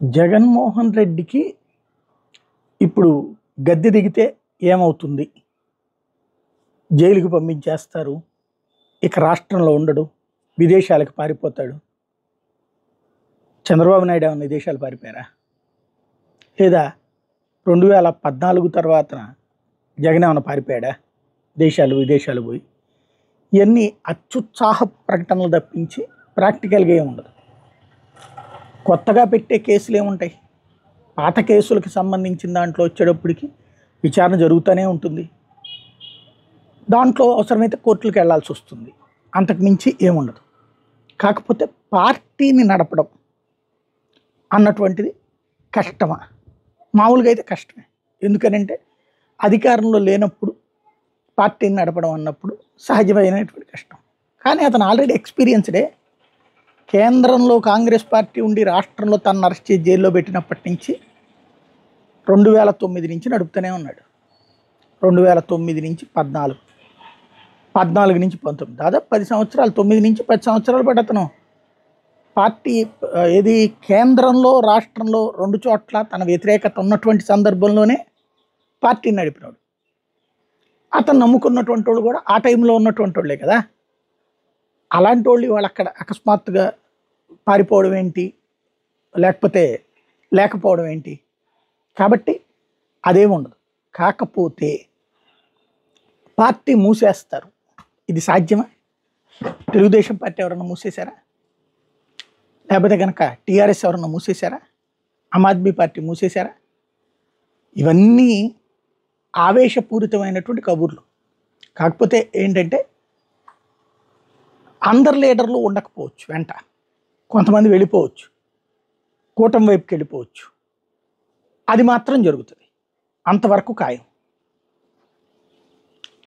జగన్మోహన్ రెడ్డికి ఇప్పుడు గద్దె దిగితే ఏమవుతుంది? జైలుకి పంపించేస్తారు, ఇక రాష్ట్రంలో ఉండడు, విదేశాలకు పారిపోతాడు. చంద్రబాబు నాయుడు ఏమన్నా విదేశాలు పారిపోయారా? లేదా 2014 తర్వాత జగన్ ఏమన్నా పారిపోయాడా విదేశాలు పోయి? ఇవన్నీ అత్యుత్సాహ ప్రకటనలు తప్పించి ప్రాక్టికల్గా ఏముండదు. కొత్తగా పెట్టే కేసులు ఏముంటాయి? పాత కేసులకు సంబంధించిన దాంట్లో వచ్చేటప్పటికి విచారణ జరుగుతూనే ఉంటుంది. దాంట్లో అవసరమైతే కోర్టులకు వెళ్లాల్సి వస్తుంది. అంతకు మించి ఏముండదు. కాకపోతే పార్టీని నడపడం అన్నటువంటిది కష్టమా? మామూలుగా అయితే కష్టమే. ఎందుకనంటే అధికారంలో లేనప్పుడు పార్టీని నడపడం అన్నప్పుడు సహజమైనటువంటి కష్టం. కానీ అతను ఆల్రెడీ ఎక్స్పీరియన్స్డే. కేంద్రంలో కాంగ్రెస్ పార్టీ ఉండి రాష్ట్రంలో తనను అరెస్ట్ చేసి జైల్లో పెట్టినప్పటి నుంచి 2009 నుంచి నడుపుతూనే ఉన్నాడు. 2009 నుంచి 14, 14 నుంచి 19, దాదాపు 10 సంవత్సరాలు, 9 నుంచి 10 సంవత్సరాల పాటు అతను పార్టీ ఏది కేంద్రంలో రాష్ట్రంలో 2 చోట్ల తన వ్యతిరేకత ఉన్నటువంటి సందర్భంలోనే పార్టీని నడిపినాడు. అతను నమ్ముకున్నటువంటి వాళ్ళు కూడా ఆ టైంలో ఉన్నటువంటి వాళ్ళే కదా. అలాంటి వాళ్ళు వాళ్ళు అక్కడ అకస్మాత్తుగా పారిపోవడం ఏంటి, లేకపోవడం ఏంటి? కాబట్టి అదేముండదు. కాకపోతే పార్టీ మూసేస్తారు, ఇది సాధ్యమా? తెలుగుదేశం పార్టీ ఎవరన్నా మూసేశారా? లేకపోతే కనుక టీఆర్ఎస్ ఎవరన్నా మూసేశారా? ఆమ్ ఆద్మీ పార్టీ మూసేశారా? ఇవన్నీ ఆవేశపూరితమైనటువంటి కబుర్లు. కాకపోతే ఏంటంటే అందరు లీడర్లు ఉండకపోవచ్చు, వెంట కొంతమంది వెళ్ళిపోవచ్చు, కూటమి వైపుకి వెళ్ళిపోవచ్చు. అది మాత్రం జరుగుతుంది, అంతవరకు ఖాయం.